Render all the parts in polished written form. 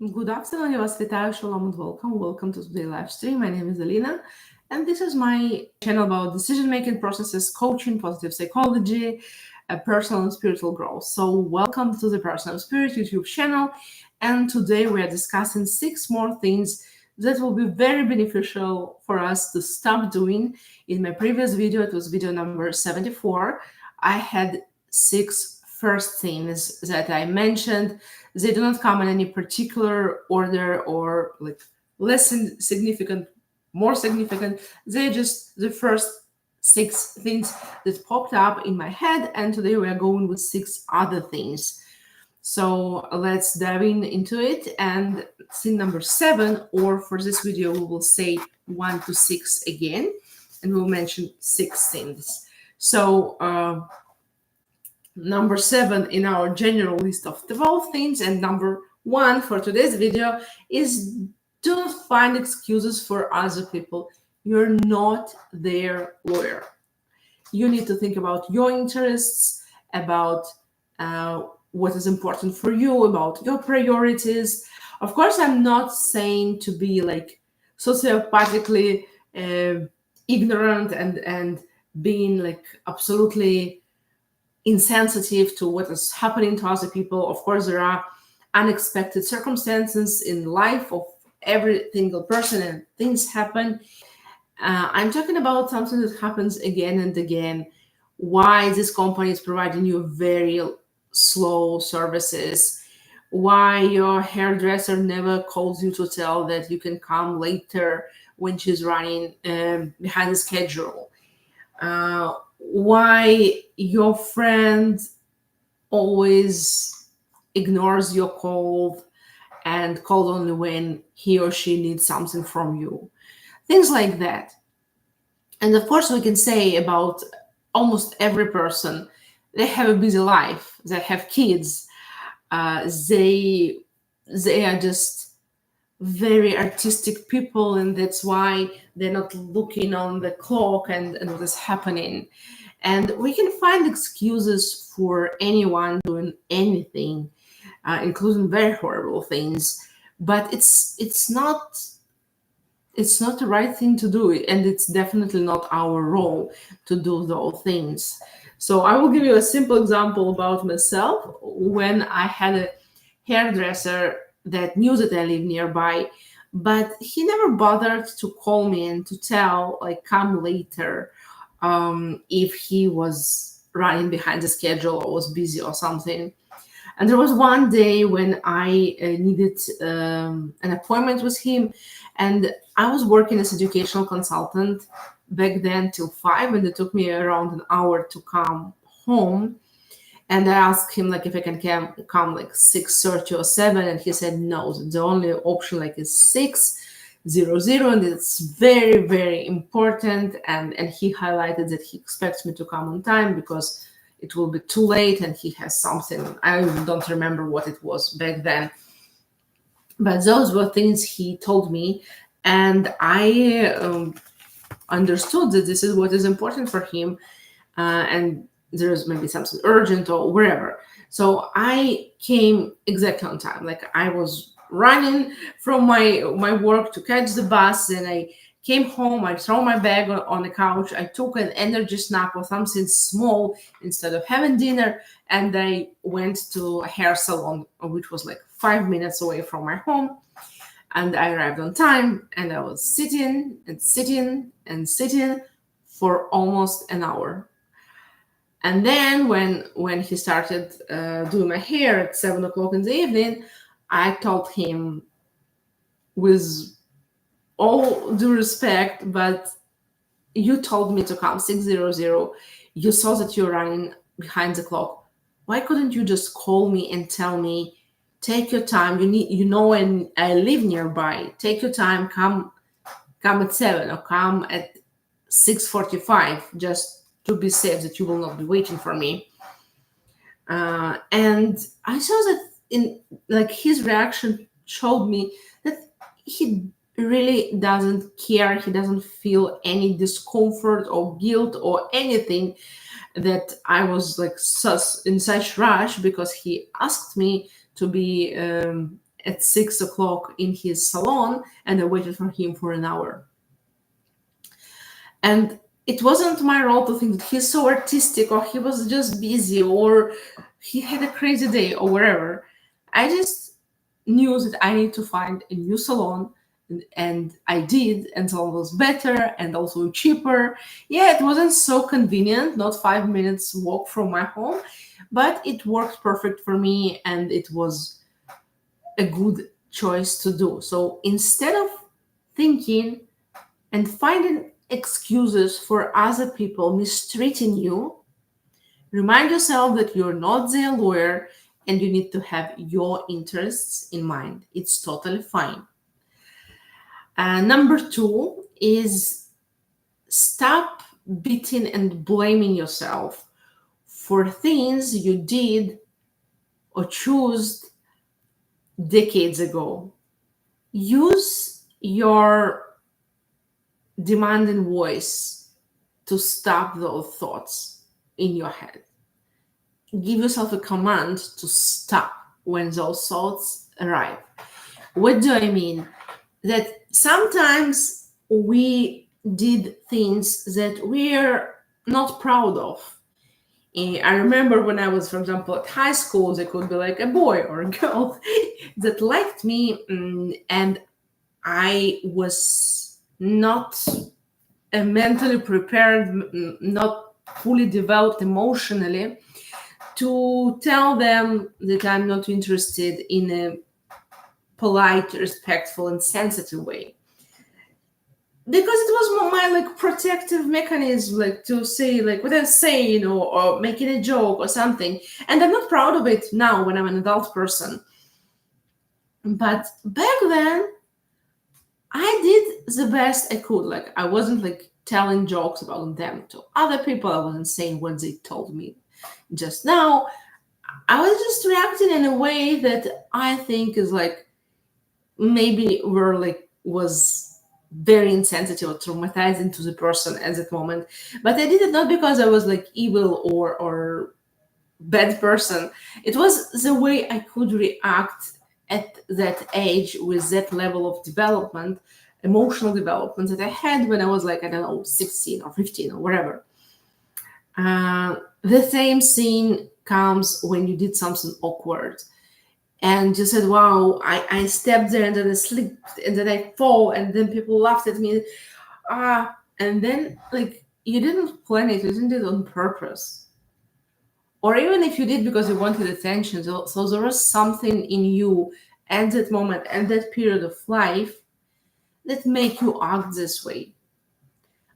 Good afternoon, я вас вітаю, shalom and welcome to today's live stream. My name is Alina, and this is my channel about decision-making processes, coaching, positive psychology, personal and spiritual growth. So welcome to the Personal Spirit YouTube channel, and today we are discussing 6 more things that will be very beneficial for us to stop doing. In my previous video, it was video number 74, I had 6 first things that I mentioned. They do not come in any particular order or like less significant, more significant. They're just the first 6 things that popped up in my head, and today we are going with 6 other things. So let's dive into it. And thing number 7, or for this video, we will say 1 to 6 again, and we'll mention 6 things. So number 7 in our general list of 12 things, and number 1 for today's video is do not find excuses for other people. You're not their lawyer. You need to think about your interests, about what is important for you, about your priorities. Of course, I'm not saying to be like sociopathically ignorant and being like absolutely insensitive to what is happening to other people. Of course, there are unexpected circumstances in life of every single person, and things happen. I'm talking about something that happens again and again. Why this company is providing you very slow services, why your hairdresser never calls you to tell that you can come later when she's running behind the schedule, why your friend always ignores your call and calls only when he or she needs something from you. Things like that. And of course, we can say about almost every person, they have a busy life, they have kids, they are just very artistic people, and that's why they're not looking on the clock and what is happening. And we can find excuses for anyone doing anything, including very horrible things, but it's not the right thing to do, and it's definitely not our role to do those things. So I will give you a simple example about myself. When I had a hairdresser that knew that I live nearby, but he never bothered to call me and to tell, like, come later, if he was running behind the schedule or was busy or something. And there was one day when I needed an appointment with him, and I was working as educational consultant back then till 5, and it took me around an hour to come home. And I asked him like if I can come like 6:30 or 7, and he said no, the only option like is 6:00, and it's very, very important. And he highlighted that he expects me to come on time because it will be too late, and he has something, I don't remember what it was back then. But those were things he told me, and I understood that this is what is important for him, and there's maybe something urgent or wherever. So I came exactly on time. Like, I was running from my work to catch the bus, and I came home, I threw my bag on the couch, I took an energy snack or something small instead of having dinner, and I went to a hair salon, which was like 5 minutes away from my home. And I arrived on time, and I was sitting and sitting and sitting for almost an hour. And then when he started doing my hair at 7 o'clock in the evening, I told him, with all due respect, but you told me to come 6:00. You saw that you're running behind the clock. Why couldn't you just call me and tell me, take your time, and I live nearby, take your time, come at 7 or come at 6:45, just to be safe that you will not be waiting for me. And I saw that his reaction showed me that he really doesn't care. He doesn't feel any discomfort or guilt or anything that I was like in such rush, because he asked me to be at 6 o'clock in his salon, and I waited for him for an hour. And it wasn't my role to think that he's so artistic, or he was just busy, or he had a crazy day, or whatever. I just knew that I need to find a new salon, and I did, and so it was better and also cheaper. Yeah, it wasn't so convenient, not 5 minutes walk from my home, but it worked perfect for me, and it was a good choice to do. So instead of thinking and finding excuses for other people mistreating you, remind yourself that you're not their lawyer and you need to have your interests in mind. It's totally fine. Number 2 is stop beating and blaming yourself for things you did or chose decades ago. Use your demanding voice to stop those thoughts in your head. Give yourself a command to stop when those thoughts arrive. What do I mean? That sometimes we did things that we're not proud of. I remember when I was, for example, at high school, there could be like a boy or a girl that liked me, and I was not mentally prepared, not fully developed emotionally to tell them that I'm not interested in a polite, respectful, and sensitive way. Because it was more my like protective mechanism, like to say like what I'm saying, or making a joke or something. And I'm not proud of it now when I'm an adult person. But back then, I did the best I could. Like I wasn't like telling jokes about them to other people. I wasn't saying what they told me just now. I was just reacting in a way that I think is like maybe was very insensitive or traumatizing to the person at that moment. But I did it not because I was like evil or bad person. It was the way I could react at that age with that level of development, emotional development that I had when I was like, I don't know, 16 or 15 or whatever. The same scene comes when you did something awkward and you said, wow, I stepped there and then I slipped and then I fall and then people laughed at me. And then like you didn't plan it, you didn't do it on purpose. Or even if you did because you wanted attention. So there was something in you at that moment, at that period of life that make you act this way.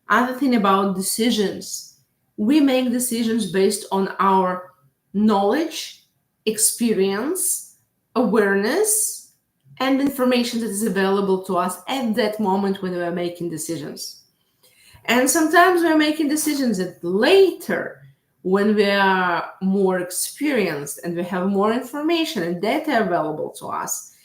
Other thing about decisions, we make decisions based on our knowledge, experience, awareness, and information that is available to us at that moment when we are making decisions. And sometimes we're making decisions that later, when we are more experienced and we have more information and data available to us,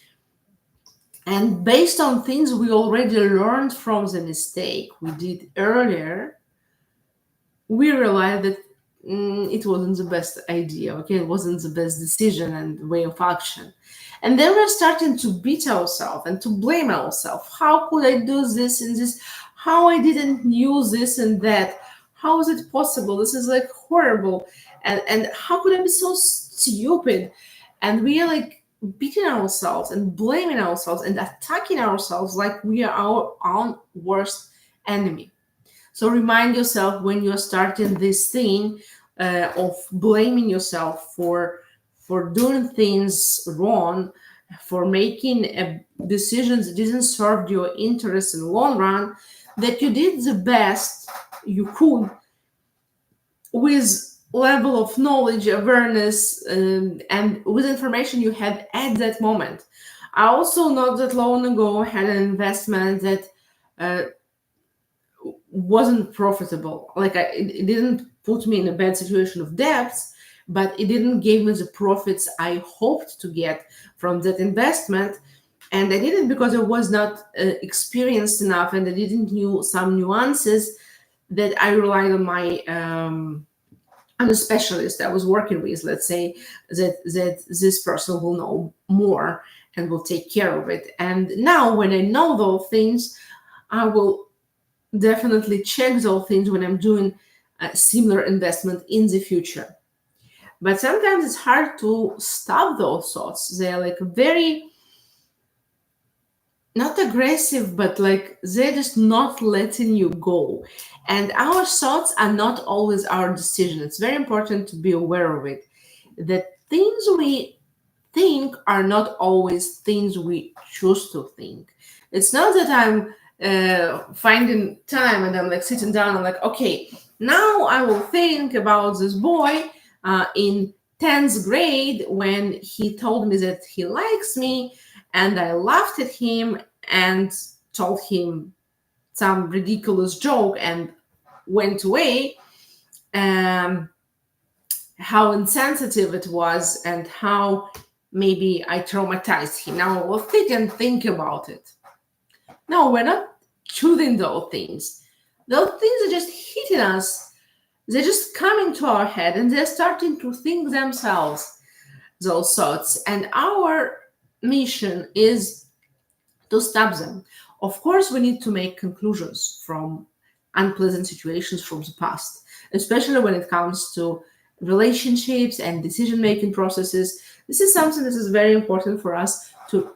and based on things we already learned from the mistake we did earlier, we realized that it wasn't the best idea, okay? It wasn't the best decision and way of action. And then we're starting to beat ourselves and to blame ourselves. How could I do this and this? How I didn't use this and that? How is it possible? This is like horrible. And how could I be so stupid? And we are like beating ourselves and blaming ourselves and attacking ourselves like we are our own worst enemy. So remind yourself when you're starting this thing of blaming yourself for doing things wrong, for making decisions that didn't serve your interests in the long run, that you did the best you could with level of knowledge, awareness, and with information you had at that moment. I also not that long ago had an investment that wasn't profitable. Like it didn't put me in a bad situation of debts, but it didn't give me the profits I hoped to get from that investment. And I did it because I was not experienced enough, and I didn't know some nuances that I relied on my on a specialist I was working with. Let's say that this person will know more and will take care of it. And now when I know those things, I will definitely check those things when I'm doing a similar investment in the future. But sometimes it's hard to stop those thoughts. They're like very, not aggressive, but like they're just not letting you go. And our thoughts are not always our decision. It's very important to be aware of it. That things we think are not always things we choose to think. It's not that I'm finding time and I'm like sitting down and like, okay, now I will think about this boy in 10th grade when he told me that he likes me, and I laughed at him and told him some ridiculous joke and went away. How insensitive it was and how maybe I traumatized him. Now we'll sit and think about it. No, we're not choosing those things. Those things are just hitting us. They're just coming to our head and they're starting to think themselves, those thoughts. And our mission is to stop them. Of course, we need to make conclusions from unpleasant situations from the past, especially when it comes to relationships and decision-making processes. This is something that is very important for us to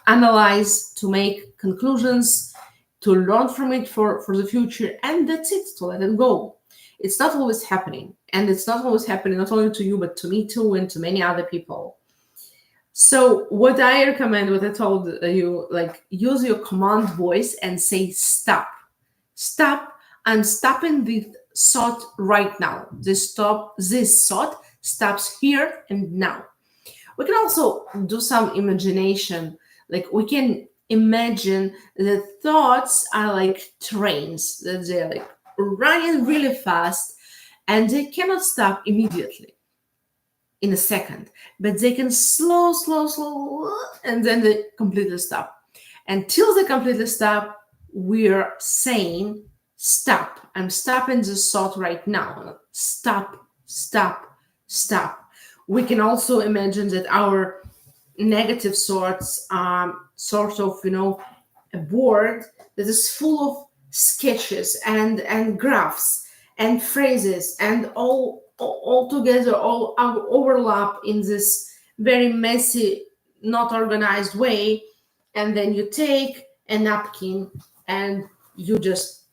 analyze, to make conclusions, to learn from it for the future, and that's it, to let it go. It's not always happening, and it's not always happening not only to you, but to me too, and to many other people. So what I recommend, what I told you, like use your command voice and say stop. Stop. I'm stopping this thought right now. This thought stops here and now. We can also do some imagination. Like we can imagine that thoughts are like trains, that they're like running really fast and they cannot stop immediately in a second, but they can slow, and then they completely stop. Until they completely stop, we're saying, stop. I'm stopping this thought right now. Stop, stop, stop. We can also imagine that our negative thoughts are sort of, a board that is full of sketches and graphs and phrases and all together, all overlap in this very messy, not organized way. And then you take a napkin and you just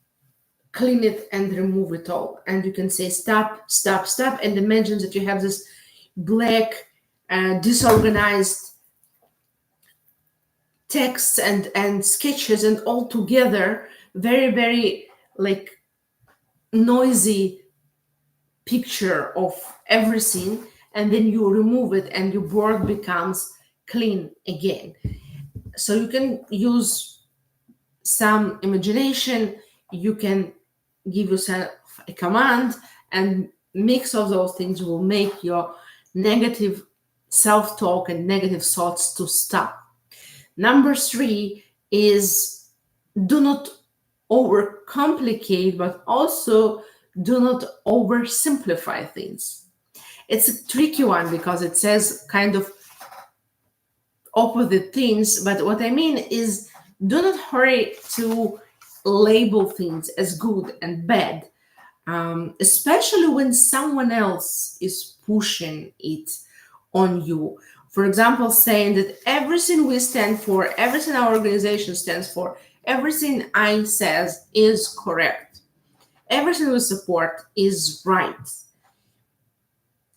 clean it and remove it all. And you can say stop, stop, stop, and imagine that you have this black, disorganized texts and sketches and all together, very, very like noisy picture of everything, and then you remove it and your board becomes clean again. So you can use some imagination, you can give yourself a command, and mix of those things will make your negative self-talk and negative thoughts to stop. Number 3 is do not overcomplicate, but also do not oversimplify things. It's a tricky one because it says kind of opposite things, but what I mean is do not hurry to label things as good and bad, especially when someone else is pushing it on you. For example, saying that everything we stand for, everything our organization stands for, everything I says is correct. Everything we support is right.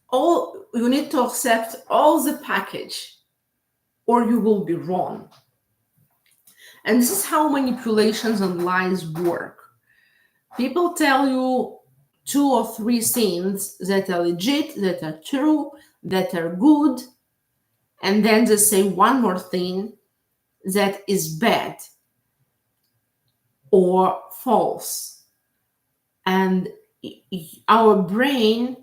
All you need to accept all the package or you will be wrong. And this is how manipulations and lies work. People tell you 2 or 3 things that are legit, that are true, that are good, and then they say one more thing that is bad or false. And our brain,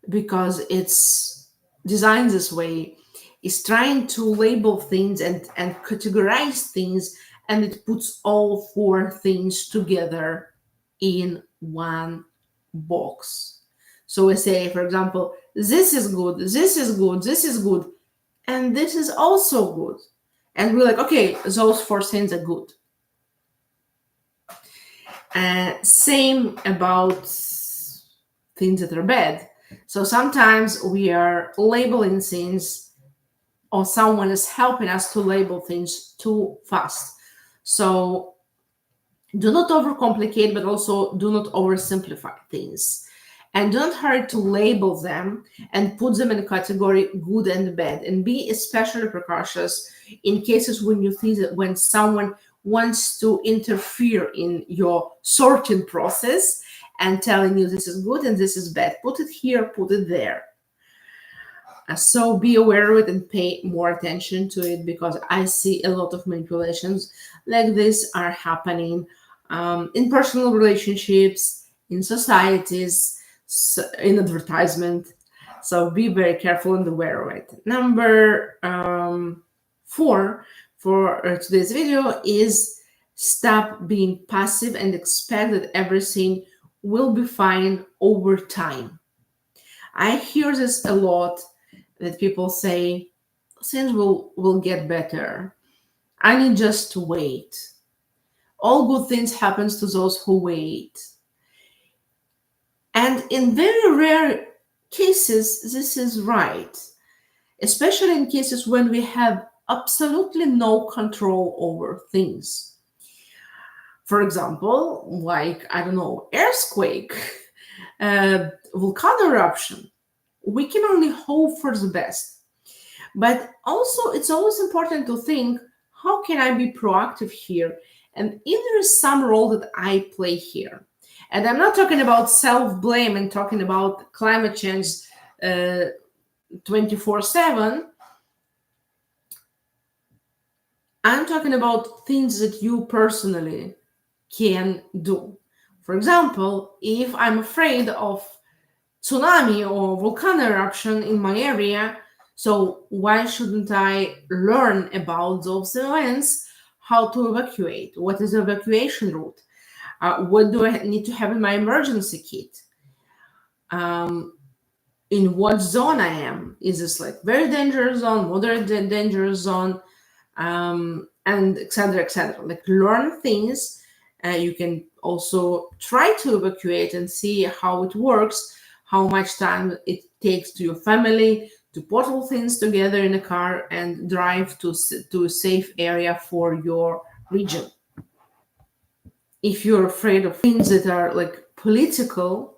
because it's designed this way, is trying to label things and categorize things, and it puts all 4 things together in one box. So we say, for example, this is good, this is good, this is good, and this is also good. And we're like, okay, those 4 things are good. Same about things that are bad. So sometimes we are labeling things, or someone is helping us to label things too fast. So do not overcomplicate, but also do not oversimplify things. And don't hurry to label them and put them in a category good and bad. And be especially precautious in cases when you think that when someone wants to interfere in your sorting process and telling you this is good and this is bad. Put it here, put it there. So be aware of it and pay more attention to it, because I see a lot of manipulations like this are happening in personal relationships, in societies, in advertisement. So be very careful and aware of it. Number 4 for today's video is stop being passive and expect that everything will be fine over time. I hear this a lot, that people say things will get better. I need just to wait. All good things happens to those who wait. And in very rare cases, this is right, especially in cases when we have absolutely no control over things. For example, like, I don't know, earthquake, volcano eruption. We can only hope for the best. But also, it's always important to think, how can I be proactive here? And if there is some role that I play here, and I'm not talking about self-blame and talking about climate change 24/7. I'm talking about things that you personally can do. For example, if I'm afraid of tsunami or volcano eruption in my area, so why shouldn't I learn about those events, how to evacuate, what is the evacuation route, what do I need to have in my emergency kit, in what zone I am, is this like very dangerous zone, moderate dangerous zone, and etc., etc. Like, learn things. You can also try to evacuate and see how it works, how much time it takes to your family to put all things together in a car and drive to a safe area for your region. If you're afraid of things that are like political,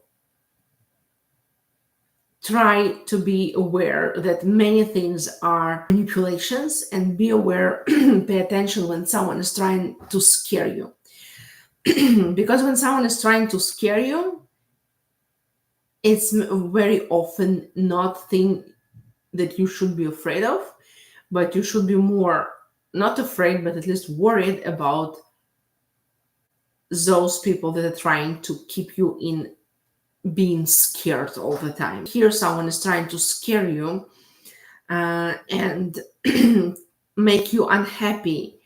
try to be aware that many things are manipulations, and be aware, pay attention when someone is trying to scare you. Because when someone is trying to scare you, it's very often not thing that you should be afraid of, but you should be more not afraid, but at least worried about those people that are trying to keep you in being scared all the time. Here someone is trying to scare you and make you unhappy.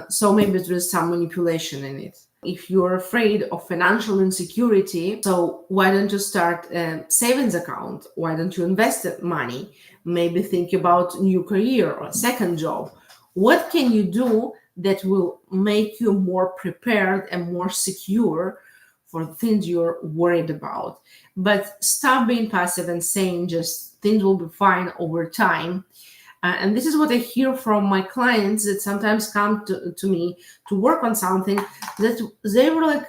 So maybe there is some manipulation in it. If you're afraid of financial insecurity, so why don't you start a savings account? Why don't you invest that money? Maybe think about new career or second job. What can you do that will make you more prepared and more secure for the things you're worried about? But stop being passive and saying just things will be fine over time. And this is what I hear from my clients that sometimes come to me to work on something that they were like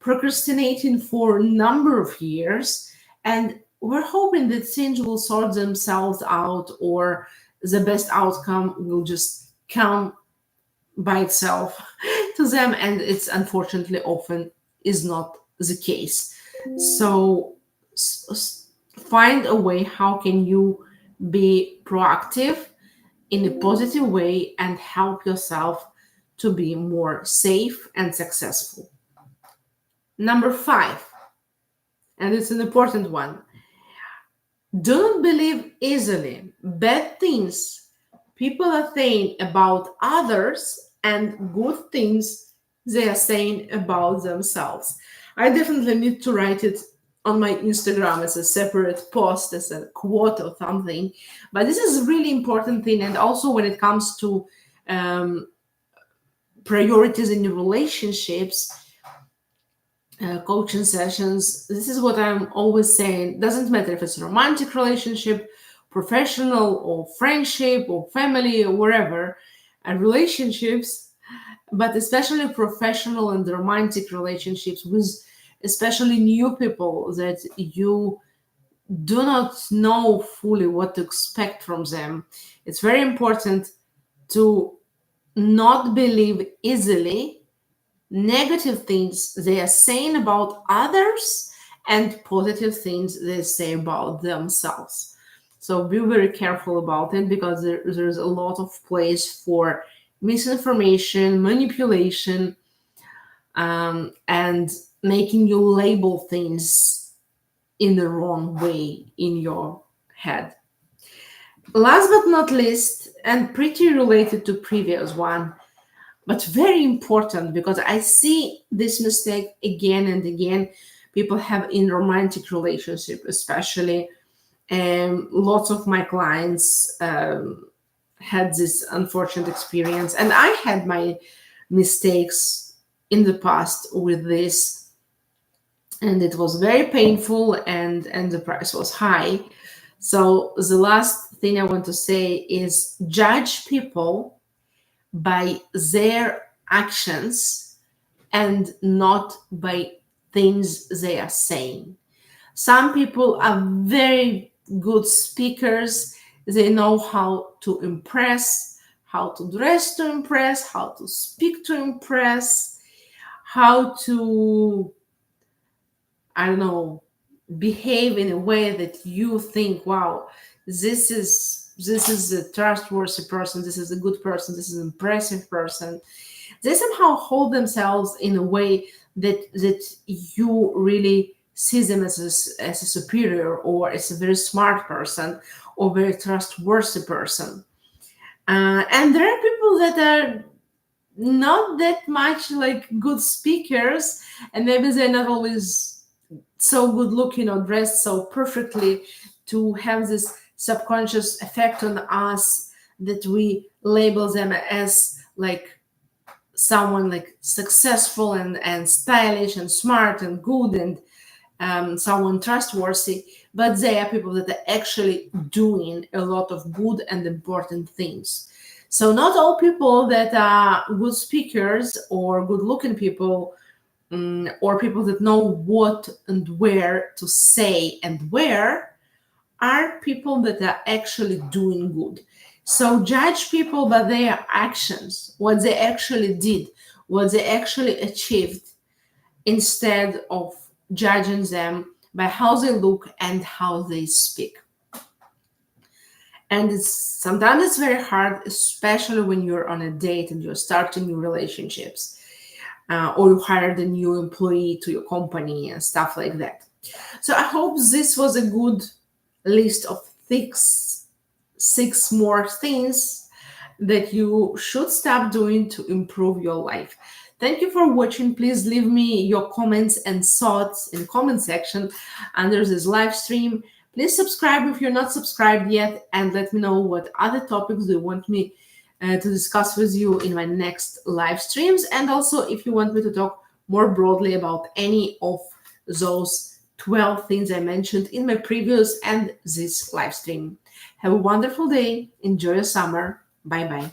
procrastinating for a number of years, and we're hoping that things will sort themselves out, or the best outcome will just come by itself to them, and it's unfortunately often is not the case. So find a way how can you be proactive in a positive way and help yourself to be more safe and successful. Number 5, and it's an important one. Do not believe easily bad things people are saying about others and good things they are saying about themselves. I definitely need to write it on my Instagram as a separate post, as a quote or something. But this is a really important thing. And also when it comes to priorities in your relationships, coaching sessions, this is what I'm always saying. Doesn't matter if it's a romantic relationship, professional or friendship or family or wherever, and relationships, but especially professional and romantic relationships with especially new people that you do not know fully what to expect from them. It's very important to not believe easily negative things they are saying about others and positive things they say about themselves. So be very careful about it, because there's a lot of place for misinformation, manipulation, and making you label things in the wrong way in your head. Last but not least, and pretty related to previous one, but very important, because I see this mistake again and again people have in romantic relationship, especially. Lots of my clients had this unfortunate experience, and I had my mistakes in the past with this, and it was very painful, and the price was high. So the last thing I want to say is judge people by their actions and not by things they are saying. Some people are very good speakers. They know how to impress, how to dress to impress, how to speak to impress, how to, I don't know, behave in a way that you think, wow, this is a trustworthy person, this is a good person, this is an impressive person. They somehow hold themselves in a way that you really see them as a superior, or as a very smart person, or very trustworthy person. And there are people that are not that much like good speakers, and maybe they're not always so good looking or dressed so perfectly to have this subconscious effect on us that we label them as like someone like successful and stylish and smart and good and someone trustworthy, but they are people that are actually doing a lot of good and important things. So not all people that are good speakers or good looking people, or people that know what and where to say and where, are people that are actually doing good. So judge people by their actions, what they actually did, what they actually achieved, instead of judging them by how they look and how they speak. And sometimes it's very hard, especially when you're on a date and you're starting new relationships, or you hired a new employee to your company and stuff like that. So I hope this was a good list of six more things that you should stop doing to improve your life. Thank you for watching. Please leave me your comments and thoughts in comment section under this live stream. Please subscribe if you're not subscribed yet, and let me know what other topics you want me to discuss with you in my next live streams. And also, if you want me to talk more broadly about any of those 12 things I mentioned in my previous and this live stream. Have a wonderful day. Enjoy your summer. Bye-bye.